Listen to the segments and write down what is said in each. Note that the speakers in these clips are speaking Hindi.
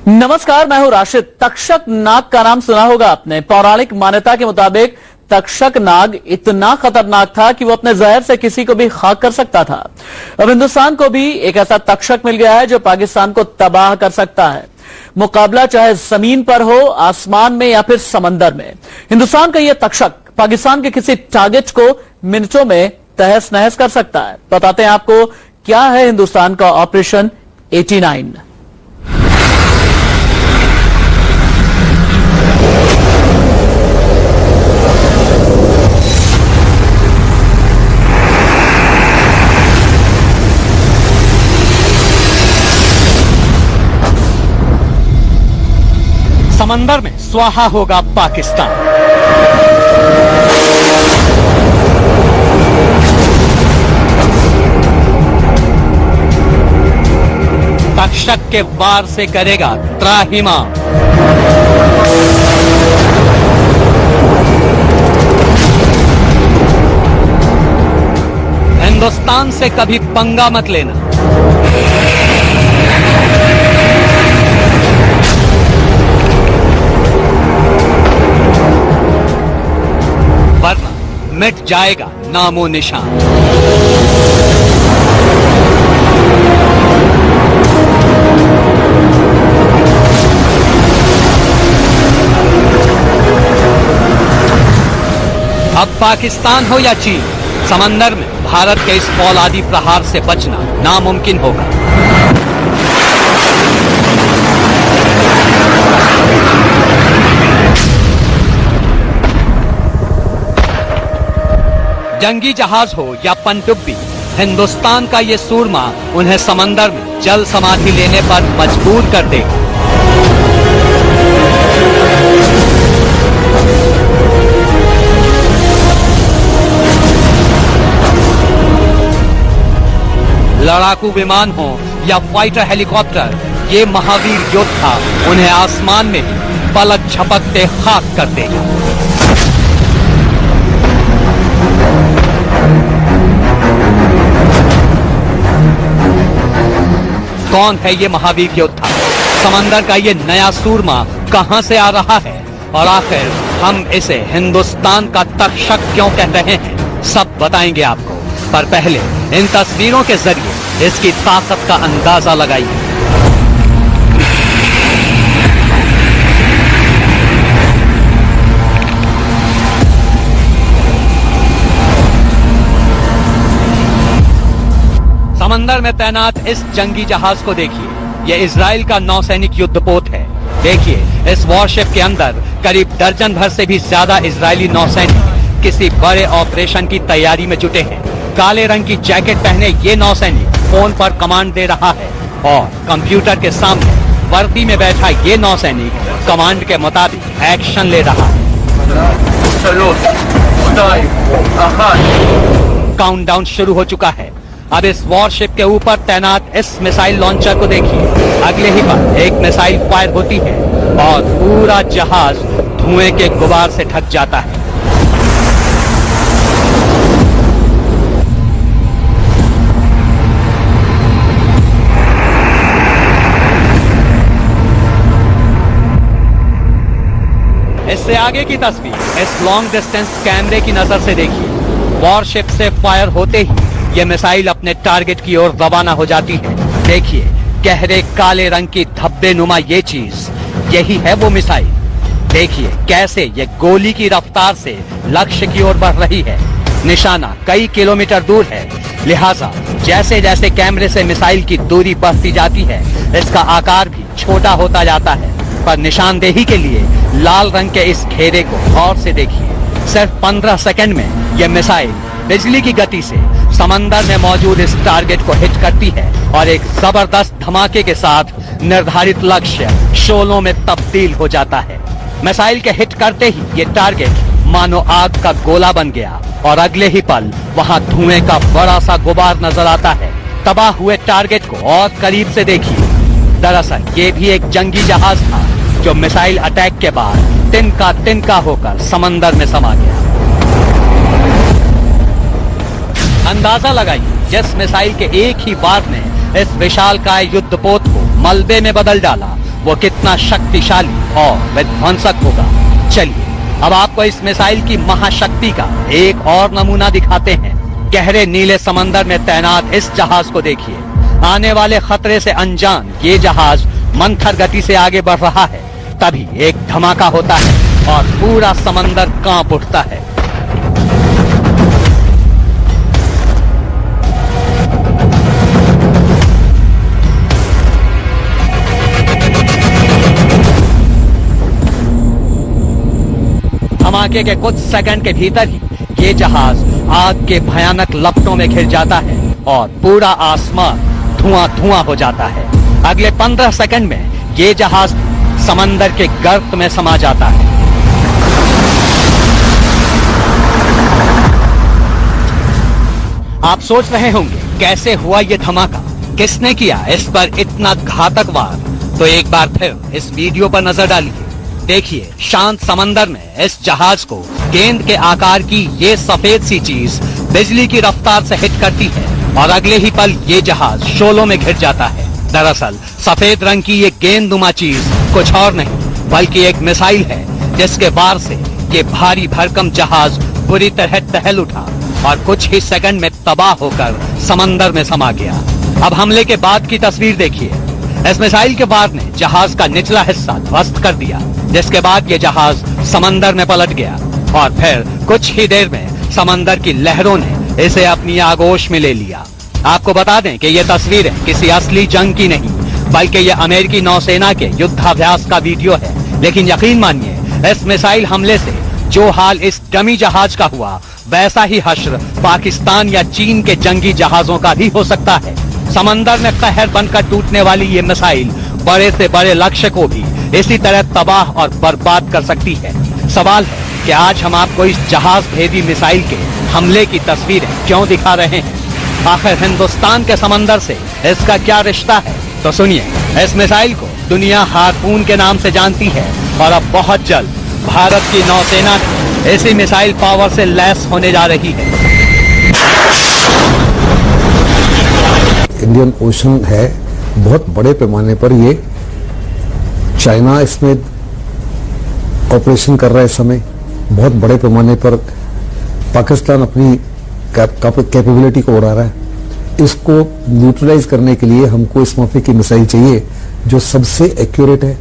नमस्कार, मैं हूं राशिद। तक्षक नाग का नाम सुना होगा आपने। पौराणिक मान्यता के मुताबिक तक्षक नाग इतना खतरनाक था कि वो अपने जहर से किसी को भी खाक कर सकता था। अब हिंदुस्तान को भी एक ऐसा तक्षक मिल गया है जो पाकिस्तान को तबाह कर सकता है। मुकाबला चाहे जमीन पर हो, आसमान में या फिर समंदर में, हिंदुस्तान का यह तक्षक पाकिस्तान के किसी टारगेट को मिनटों में तहस नहस कर सकता है। बताते हैं आपको क्या है हिंदुस्तान का ऑपरेशन 89। समंदर में स्वाहा होगा पाकिस्तान। तक्षक के वार से करेगा त्राहिमाम। हिंदुस्तान से कभी पंगा मत लेना। वरना मिट जाएगा नामो निशान। अब पाकिस्तान हो या चीन, समंदर में भारत के इस फौलादी प्रहार से बचना नामुमकिन होगा। जंगी जहाज हो या पनडुब्बी, हिंदुस्तान का ये सूरमा उन्हें समंदर में जल समाधि लेने पर मजबूर कर देगा। लड़ाकू विमान हो या फाइटर हेलीकॉप्टर, ये महावीर योद्धा उन्हें आसमान में ही पलक झपकते खाक कर देगा। कौन है ये महावीर योद्धा? समंदर का ये नया सूरमा कहां से आ रहा है? और आखिर हम इसे हिंदुस्तान का तक्षक क्यों कह रहे हैं? सब बताएंगे आपको, पर पहले इन तस्वीरों के जरिए इसकी ताकत का अंदाजा लगाइए। समंदर में तैनात इस जंगी जहाज को देखिए। यह इजराइल का नौसैनिक युद्धपोत है। देखिए, इस वॉरशिप के अंदर करीब दर्जन भर से भी ज्यादा इजरायली नौसैनिक किसी बड़े ऑपरेशन की तैयारी में जुटे हैं। काले रंग की जैकेट पहने ये नौसैनिक फोन पर कमांड दे रहा है और कंप्यूटर के सामने वर्दी में बैठा ये नौसैनिक कमांड के मुताबिक एक्शन ले रहा है। काउंटडाउन शुरू हो चुका है। अब इस वॉरशिप के ऊपर तैनात इस मिसाइल लॉन्चर को देखिए। अगले ही पल एक मिसाइल फायर होती है और पूरा जहाज धुएं के गुबार से ढक जाता है। इससे आगे की तस्वीर इस लॉन्ग डिस्टेंस कैमरे की नजर से देखिए। वॉरशिप से फायर होते ही ये मिसाइल अपने टारगेट की ओर रवाना हो जाती है। देखिए, गहरे काले रंग की धब्बे नुमा ये चीज, यही है वो मिसाइल। देखिए कैसे ये गोली की रफ्तार से लक्ष्य की ओर बढ़ रही है। निशाना कई किलोमीटर दूर है, लिहाजा जैसे जैसे कैमरे से मिसाइल की दूरी बढ़ती जाती है, इसका आकार भी छोटा होता जाता है। पर निशानदेही के लिए लाल रंग के इस घेरे को गौर से देखिए। सिर्फ 15 सेकंड में यह मिसाइल बिजली की गति से समंदर में मौजूद इस टारगेट को हिट करती है और एक जबरदस्त धमाके के साथ निर्धारित लक्ष्य शोलों में तब्दील हो जाता है। मिसाइल के हिट करते ही ये टारगेट मानो आग का गोला बन गया और अगले ही पल वहां धुएं का बड़ा सा गुबार नजर आता है। तबाह हुए टारगेट को और करीब से देखिए। दरअसल ये भी एक जंगी जहाज था जो मिसाइल अटैक के बाद तिनका तिनका होकर समंदर में समा गया। अंदाजा लगाइए, जिस मिसाइल के एक ही वार ने इस विशालकाय युद्धपोत को मलबे में बदल डाला, वो कितना शक्तिशाली और विध्वंसक होगा। चलिए अब आपको इस मिसाइल की महाशक्ति का एक और नमूना दिखाते हैं। गहरे नीले समंदर में तैनात इस जहाज को देखिए। आने वाले खतरे से अनजान ये जहाज मंथर गति से आगे बढ़ रहा है। तभी एक धमाका होता है और पूरा समंदर कांप उठता है। धमाके के कुछ सेकंड के भीतर ही ये जहाज आग के भयानक लपटों में घिर जाता है और पूरा आसमान धुआं धुआं हो जाता है। अगले 15 सेकंड में ये जहाज समंदर के गर्त में समा जाता है। आप सोच रहे होंगे कैसे हुआ ये धमाका, किसने किया इस पर इतना घातक वार? तो एक बार फिर इस वीडियो पर नजर डालिए। देखिए शांत समंदर में इस जहाज को गेंद के आकार की ये सफेद सी चीज बिजली की रफ्तार से हिट करती है और अगले ही पल ये जहाज शोलों में घिर जाता है। दरअसल सफेद रंग की ये गेंदनुमा चीज कुछ और नहीं बल्कि एक मिसाइल है, जिसके वार से ये भारी भरकम जहाज बुरी तरह टहल उठा और कुछ ही सेकंड में तबाह होकर समंदर में समा गया। अब हमले के बाद की तस्वीर देखिए। इस मिसाइल के वार ने जहाज का निचला हिस्सा ध्वस्त कर दिया, जिसके बाद ये जहाज समंदर में पलट गया और फिर कुछ ही देर में समंदर की लहरों ने इसे अपनी आगोश में ले लिया। आपको बता दें कि ये तस्वीरें किसी असली जंग की नहीं बल्कि ये अमेरिकी नौसेना के युद्धाभ्यास का वीडियो है। लेकिन यकीन मानिए इस मिसाइल हमले से जो हाल इस डमी जहाज का हुआ वैसा ही हश्र पाकिस्तान या चीन के जंगी जहाजों का भी हो सकता है। समंदर में कहर बनकर टूटने वाली ये मिसाइल बड़े से बड़े लक्ष्य को भी इसी तरह तबाह और बर्बाद कर सकती है। सवाल है कि आज हम आपको इस जहाज भेदी मिसाइल के हमले की तस्वीरें क्यों दिखा रहे हैं? आखिर हिंदुस्तान के समंदर से इसका क्या रिश्ता है? तो सुनिए, इस मिसाइल को दुनिया हारपून के नाम से जानती है और अब बहुत जल्द भारत की नौसेना इसी मिसाइल पावर से लैस होने जा रही है। इंडियन ओशन है, बहुत बड़े पैमाने पर ये चाइना इसमें ऑपरेशन कर रहा है। इस समय बहुत बड़े पैमाने पर पाकिस्तान अपनी कैपेबिलिटी को उड़ा रहा है। इसको न्यूट्रलाइज करने के लिए हमको इस माफी की मिसाइल चाहिए जो सबसे एक्यूरेट है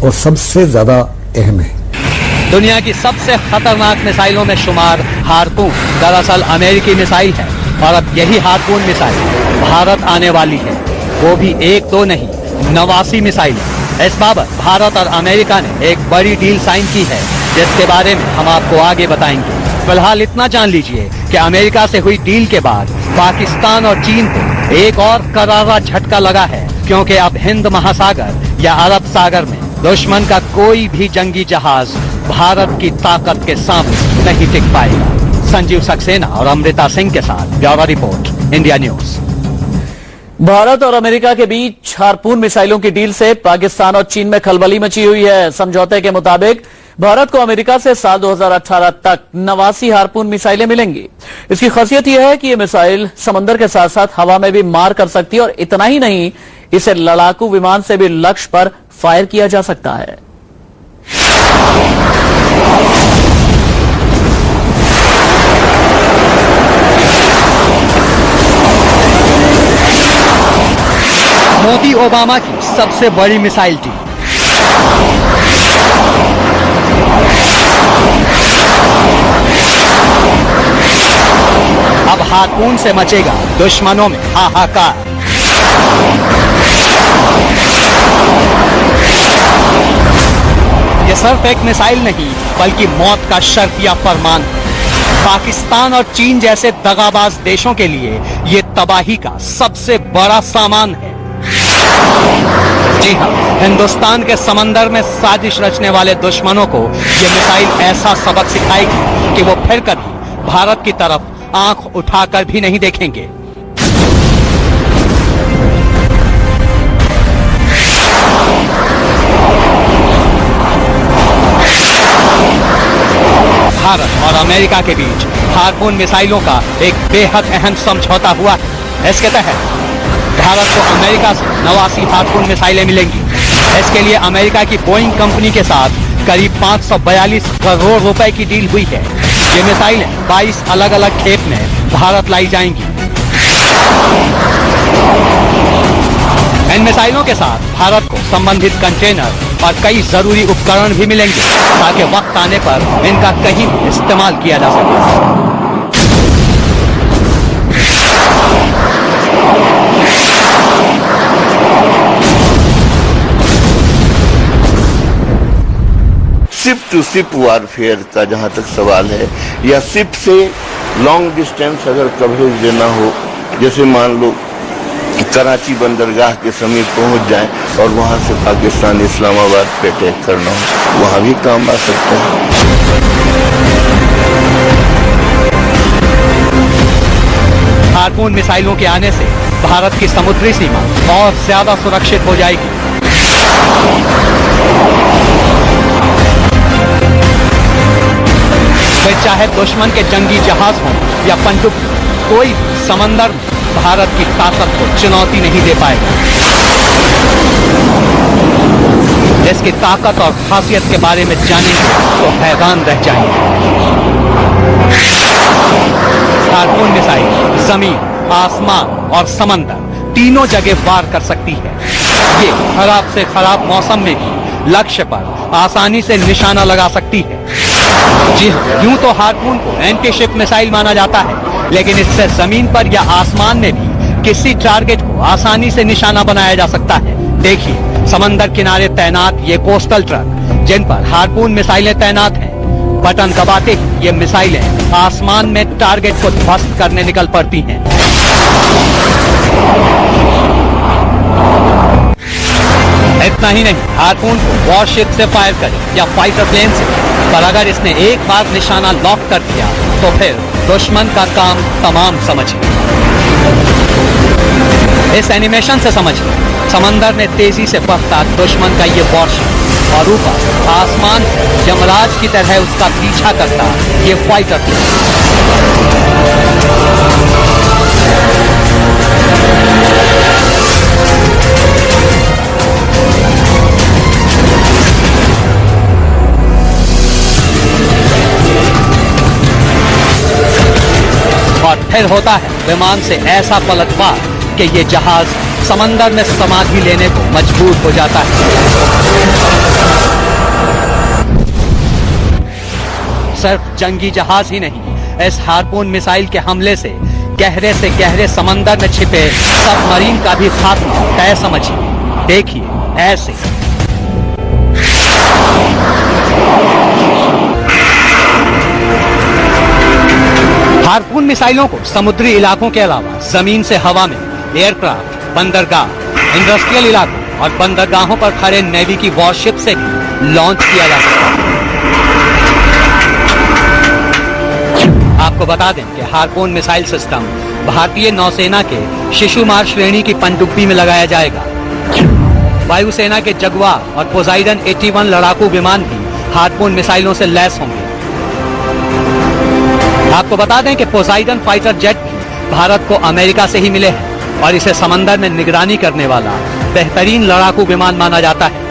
और सबसे ज्यादा अहम है। दुनिया की सबसे खतरनाक मिसाइलों में शुमार हारपून दरअसल अमेरिकी मिसाइल है और अब यही हारपून मिसाइल भारत आने वाली है। वो भी एक दो नहीं, 89 मिसाइल। इस बाबत भारत और अमेरिका ने एक बड़ी डील साइन की है, जिसके बारे में हम आपको आगे बताएंगे। फिलहाल इतना जान लीजिए कि अमेरिका से हुई डील के बाद पाकिस्तान और चीन को एक और करारा झटका लगा है, क्योंकि अब हिंद महासागर या अरब सागर में दुश्मन का कोई भी जंगी जहाज भारत की ताकत के सामने नहीं टिक पाएगा। संजीव सक्सेना और अमृता सिंह के साथ bureau report, India news. Bharat और अमेरिका के बीच हारपून मिसाइलों की डील से पाकिस्तान और चीन में खलबली मची हुई है। समझौते के मुताबिक भारत को अमेरिका से साल 2018 तक 89 हारपून मिसाइलें मिलेंगी। इसकी खासियत यह है कि यह मिसाइल समंदर के साथ साथ हवा में भी मार कर सकती है और इतना ही नहीं, इसे लड़ाकू विमान से भी लक्ष्य पर फायर किया जा सकता है। मोदी ओबामा की सबसे बड़ी मिसाइल थी। अब हारपून से मचेगा दुश्मनों में हाहाकार। ये सिर्फ एक मिसाइल नहीं बल्कि मौत का शर्तिया फरमान है। पाकिस्तान और चीन जैसे दगाबाज देशों के लिए ये तबाही का सबसे बड़ा सामान है। जी हाँ, हिंदुस्तान के समंदर में साजिश रचने वाले दुश्मनों को ये मिसाइल ऐसा सबक सिखाएगी कि वो फिर कभी भारत की तरफ आंख उठाकर भी नहीं देखेंगे। भारत और अमेरिका के बीच हारपून मिसाइलों का एक बेहद अहम समझौता हुआ है। इसके तहत भारत को अमेरिका से 89 हारपून मिसाइलें मिलेंगी। इसके लिए अमेरिका की बोइंग कंपनी के साथ करीब 542 करोड़ रुपए की डील हुई है। ये मिसाइलें 22 अलग अलग खेप में भारत लाई जाएंगी। इन मिसाइलों के साथ भारत को संबंधित कंटेनर और कई जरूरी उपकरण भी मिलेंगे ताकि वक्त आने पर इनका कहीं भी इस्तेमाल किया जा सके। शिप टू शिप वारफेयर का जहां तक सवाल है, या शिप से लॉन्ग डिस्टेंस अगर कवरेज देना हो, जैसे मान लो कराची बंदरगाह के समीप पहुंच जाए और वहां से पाकिस्तान इस्लामाबाद पे अटैक करना हो, वहां भी काम आ सकता है। हार्पून मिसाइलों के आने से भारत की समुद्री सीमा और ज्यादा सुरक्षित हो जाएगी। फिर चाहे दुश्मन के जंगी जहाज हों या पनडुब्बी, कोई समंदर में भारत की ताकत को चुनौती नहीं दे पाएगा। इसकी ताकत और खासियत के बारे में जानेंगे तो हैरान रह जाएंगे। हार्पून मिसाइल जमीन, आसमान और समंदर तीनों जगह वार कर सकती है। ये खराब से खराब मौसम में भी लक्ष्य पर आसानी से निशाना लगा सकती है। जी हाँ, यूं तो हार्पून को एंटी शिप मिसाइल माना जाता है, लेकिन इससे जमीन पर या आसमान में भी किसी टारगेट को आसानी से निशाना बनाया जा सकता है। देखिए, समंदर किनारे तैनात ये कोस्टल ट्रक जिन पर हार्पून मिसाइलें तैनात हैं, बटन दबाते ही ये मिसाइलें आसमान में टारगेट को ध्वस्त करने निकल पड़ती हैं। इतना ही नहीं, हार्पून को वॉरशिप से फायर करे या फाइटर प्लेन से, पर अगर इसने एक बार निशाना लॉक कर दिया तो फिर दुश्मन का काम तमाम समझिए। इस एनिमेशन से समझिए, समंदर में तेजी से बढ़ता दुश्मन का ये वॉरशिप और ऊपर आसमान से यमराज की तरह उसका पीछा करता ये फाइटर प्लेन। और फिर होता है विमान से ऐसा पलटवार कि ये जहाज समंदर में समाधि लेने को मजबूर हो जाता है। सिर्फ जंगी जहाज ही नहीं, इस हार्पून मिसाइल के हमले से गहरे समंदर में छिपे सबमरीन का भी खात्मा तय समझिए। देखिए ऐसे हार्पून मिसाइलों को समुद्री इलाकों के अलावा जमीन से हवा में, एयरक्राफ्ट, बंदरगाह, इंडस्ट्रियल इलाकों और बंदरगाहों पर खड़े नेवी की वॉरशिप से भी लॉन्च किया जा सकता है। आपको बता दें कि हार्पून मिसाइल सिस्टम भारतीय नौसेना के शिशुमार श्रेणी की पनडुब्बी में लगाया जाएगा। वायुसेना के जगुआर और पोसाइडन 81 लड़ाकू विमान भी हार्पून मिसाइलों से लैस होंगे। आपको बता दें कि पोसाइडन फाइटर जेट भी भारत को अमेरिका से ही मिले हैं और इसे समंदर में निगरानी करने वाला बेहतरीन लड़ाकू विमान माना जाता है।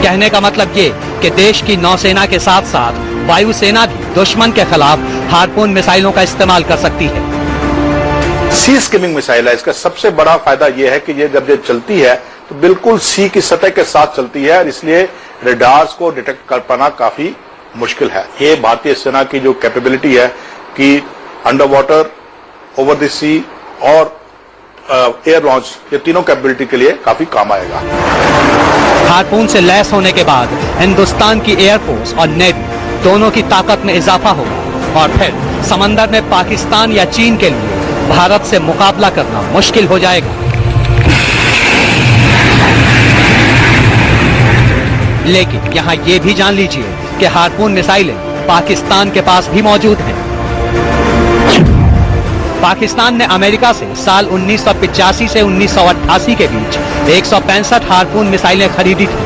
कहने का मतलब ये कि देश की नौसेना के साथ साथ वायुसेना भी दुश्मन के खिलाफ हार्पून मिसाइलों का इस्तेमाल कर सकती है। सी स्किमिंग मिसाइल है। इसका सबसे बड़ा फायदा यह है कि ये जब ये चलती है तो बिल्कुल सी की सतह के साथ चलती है और इसलिए रेडार्स को डिटेक्ट कर पाना काफी मुश्किल है। ये भारतीय सेना की जो कैपेबिलिटी है कि अंडर वाटर, ओवर द सी और एयर लॉन्च, ये तीनों कैपेबिलिटी के लिए काफी काम आएगा। हार्पून से लैस होने के बाद हिंदुस्तान की एयरफोर्स और नेवी दोनों की ताकत में इजाफा होगा और फिर समंदर में पाकिस्तान या चीन के लिए भारत से मुकाबला करना मुश्किल हो जाएगा। लेकिन यहाँ ये भी जान लीजिए कि हार्पून मिसाइलें पाकिस्तान के पास भी मौजूद हैं। पाकिस्तान ने अमेरिका से साल 1985 से 1988 के बीच 165 हार्पून मिसाइलें खरीदी थी।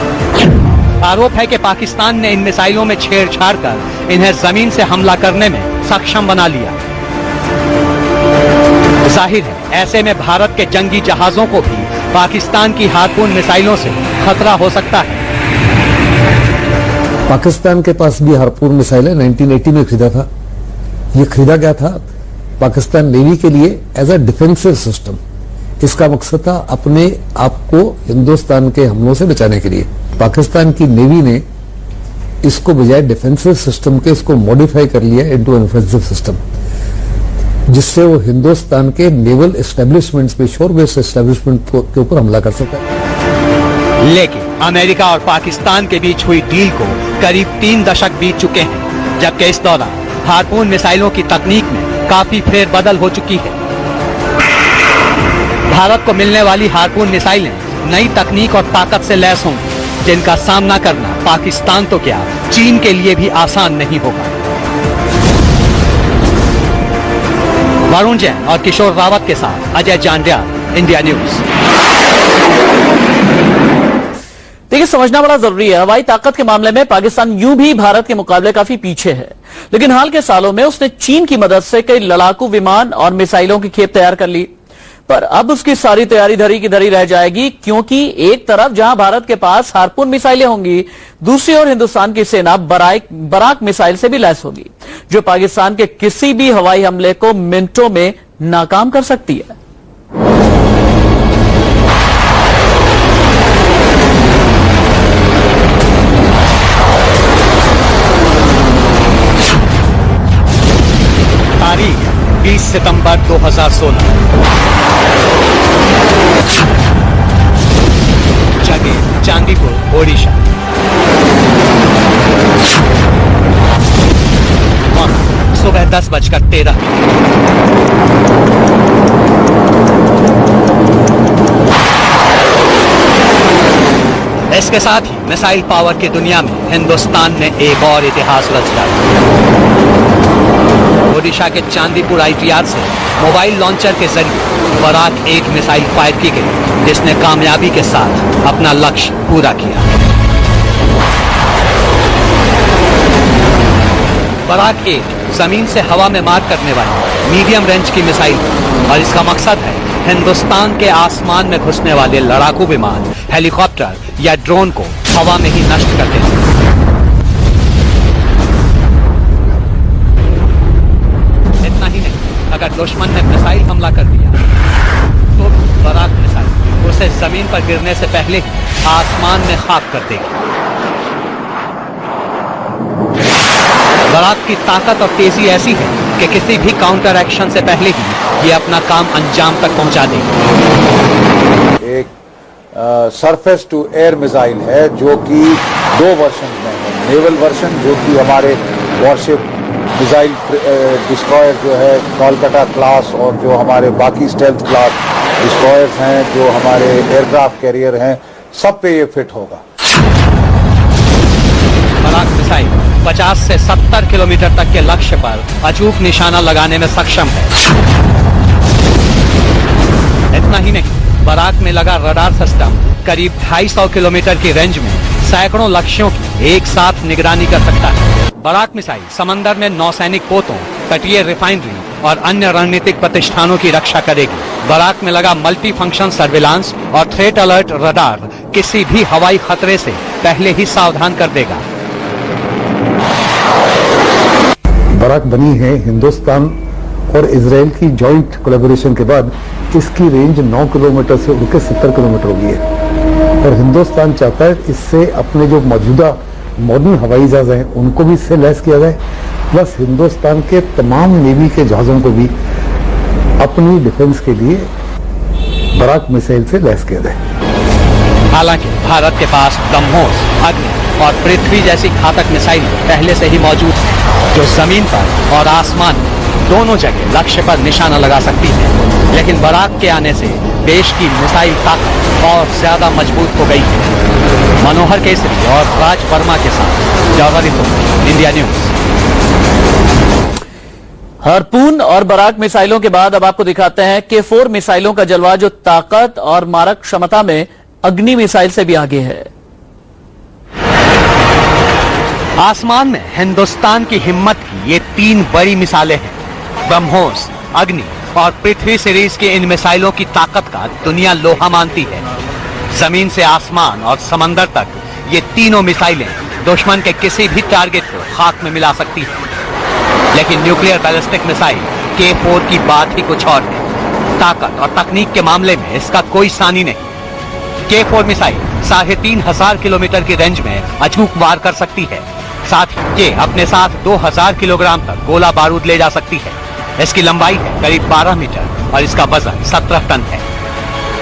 आरोप है कि पाकिस्तान ने इन मिसाइलों में छेड़छाड़ कर इन्हें जमीन से हमला करने में सक्षम बना लिया। जाहिर है ऐसे में भारत के जंगी जहाजों को भी पाकिस्तान की हार्पून मिसाइलों से खतरा हो सकता है। पाकिस्तान के पास भी हार्पून मिसाइल है, 1980 में खरीदा था। ये खरीदा गया था पाकिस्तान नेवी के लिए एज अ डिफेंसिव सिस्टम। इसका मकसद था अपने आप को हिंदुस्तान के हमलों से बचाने के लिए। पाकिस्तान की नेवी ने इसको बजाय डिफेंसिव सिस्टम के इसको मॉडिफाई कर लिया इनटू एन ऑफेंसिव सिस्टम, जिससे वो हिंदुस्तान के नेवल एस्टेब्लिशमेंट्स पे, शोर बेस्ड एस्टेब्लिशमेंट के ऊपर हमला कर सकता है। लेकिन अमेरिका और पाकिस्तान के बीच हुई डील को करीब 3 दशक बीत चुके हैं, जबकि इस दौरान हार्पून मिसाइलों की तकनीक में काफी फेरबदल हो चुकी है। भारत को मिलने वाली हार्पून मिसाइलें नई तकनीक और ताकत से लैस होंगी, जिनका सामना करना पाकिस्तान तो क्या, चीन के लिए भी आसान नहीं होगा। वरुण जैन और किशोर रावत के साथ अजय जांड्या, इंडिया न्यूज। देखिए, समझना बड़ा जरूरी है, हवाई ताकत के मामले में पाकिस्तान यूं भी भारत के मुकाबले काफी पीछे है, लेकिन हाल के सालों में उसने चीन की मदद से कई लड़ाकू विमान और मिसाइलों की खेप तैयार कर ली। पर अब उसकी सारी तैयारी धरी की धरी रह जाएगी, क्योंकि एक तरफ जहां भारत के पास हार्पून मिसाइलें होंगी, दूसरी ओर हिंदुस्तान की सेना बराक मिसाइल से भी लैस होगी, जो पाकिस्तान के किसी भी हवाई हमले को मिनटों में नाकाम कर सकती है। तारीख 20 सितंबर 2016। जगह चांदीपुर, ओडिशा। वक्त सुबह 10:13। इसके साथ ही मिसाइल पावर की दुनिया में हिंदुस्तान ने एक और इतिहास रच डाला। ओडिशा के चांदीपुर ITR से मोबाइल लॉन्चर के जरिए बराक 1 मिसाइल फायर की गई, जिसने कामयाबी के साथ अपना लक्ष्य पूरा किया। बराक 1 जमीन से हवा में मार करने वाली मीडियम रेंज की मिसाइल, और इसका मकसद है हिंदुस्तान के आसमान में घुसने वाले लड़ाकू विमान, हेलीकॉप्टर या ड्रोन को हवा में ही नष्ट कर देना। इतना ही नहीं, अगर दुश्मन ने मिसाइल हमला कर दिया तो बराक मिसाइल उसे जमीन पर गिरने से पहले ही आसमान में खाक कर देगी। बराक की ताकत और तेजी ऐसी है कि किसी भी काउंटर एक्शन से पहले ही ये अपना काम अंजाम तक पहुंचा देगी। एक सरफेस टू एयर मिसाइल है जो कि 2 वर्जन में है। नेवल वर्जन जो कि हमारे वॉरशिप मिसाइल डिस्ट्रॉयर जो है कोलकाता क्लास, और जो हमारे बाकी स्टेल्थ क्लास डिस्ट्रॉयर्स हैं, जो हमारे एयरक्राफ्ट कैरियर हैं, सब पे ये फिट होगा। बराक मिसाइल 50 से 70 किलोमीटर तक के लक्ष्य पर अचूक निशाना लगाने में सक्षम है। इतना ही नहीं, बराक में लगा रडार सिस्टम करीब 250 किलोमीटर की रेंज में सैकड़ों लक्ष्यों की एक साथ निगरानी कर सकता है। बराक मिसाइल समंदर में नौसैनिक पोतों, तटीय रिफाइनरी और अन्य रणनीतिक प्रतिष्ठानों की रक्षा करेगी। बराक में लगा मल्टी फंक्शन सर्विलांस और थ्रेट अलर्ट रडार किसी भी हवाई खतरे से पहले ही सावधान कर देगा। बराक बनी है हिंदुस्तान और इजराइल की जॉइंट कोलैबोरेशन के बाद। इसकी रेंज 9 किलोमीटर से उड़कर 70 किलोमीटर हो गई है, और हिंदुस्तान चाहता है इससे अपने जो मौजूदा मॉडर्न हवाई जहाज हैं उनको भी इससे लैस किया जाए, प्लस हिंदुस्तान के तमाम नेवी के जहाजों को भी अपनी डिफेंस के लिए बराक मिसाइल से लैस किया जाए। हालांकि भारत के पास ब्रह्मोस, अग्नि और पृथ्वी जैसी घातक मिसाइल पहले से ही मौजूद है, जो जमीन पर और आसमान में दोनों जगह लक्ष्य पर निशाना लगा सकती है। लेकिन बराक के आने से देश की मिसाइल ताकत और ज्यादा मजबूत हो गई है। मनोहर केसरी और राज वर्मा के साथ जौहरी तुम, इंडिया न्यूज। हार्पून और बराक मिसाइलों के बाद अब आपको दिखाते हैं K4 मिसाइलों का जलवा, जो ताकत और मारक क्षमता में अग्नि मिसाइल से भी आगे है। आसमान में हिंदुस्तान की हिम्मत की ये 3 बड़ी मिसाइलें हैं। ब्रह्मोस, अग्नि और पृथ्वी सीरीज की इन मिसाइलों की ताकत का दुनिया लोहा मानती है। जमीन से आसमान और समंदर तक ये तीनों मिसाइलें दुश्मन के किसी भी टारगेट को खाक में मिला सकती है। लेकिन न्यूक्लियर बैलिस्टिक मिसाइल K4 की बात ही कुछ और है। ताकत और तकनीक के मामले में इसका कोई सानी नहीं। K4 मिसाइल 3500 किलोमीटर की रेंज में अचूक वार कर सकती है। साथ ही ये अपने साथ 2000 किलोग्राम तक गोला बारूद ले जा सकती है। इसकी लंबाई है करीब 12 मीटर और इसका वजन 17 टन है।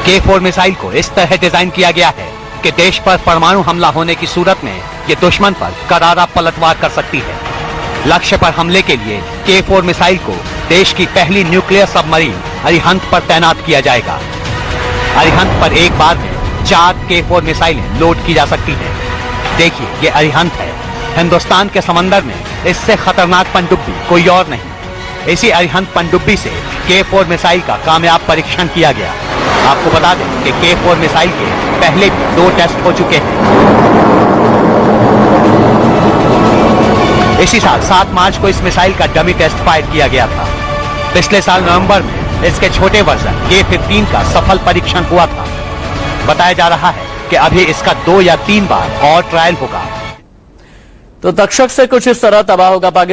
K4 मिसाइल को इस तरह डिजाइन किया गया है कि देश पर परमाणु हमला होने की सूरत में ये दुश्मन पर करारा पलटवार कर सकती है। लक्ष्य पर हमले के लिए K4 मिसाइल को देश की पहली न्यूक्लियर सबमरीन अरिहंत पर तैनात किया जाएगा। अरिहंत पर एक बार में 4 K4 मिसाइलें लोड की जा सकती है। देखिए, ये अरिहंत है। हिंदुस्तान के समंदर में इससे खतरनाक पनडुब्बी कोई और नहीं। इसी अरिहंत पनडुब्बी से K4 मिसाइल का कामयाब परीक्षण किया गया। आपको बता दें कि K4 मिसाइल के पहले भी 2 टेस्ट हो चुके हैं। इसी साल 7 मार्च को इस मिसाइल का डमी टेस्ट फायर किया गया था। पिछले साल नवंबर में इसके छोटे वर्जन K15 का सफल परीक्षण हुआ था। बताया जा रहा है कि अभी इसका 2 या 3 बार और ट्रायल होगा। तो तक्षक से कुछ इस तरह तबाह होगा पाकिस्तान।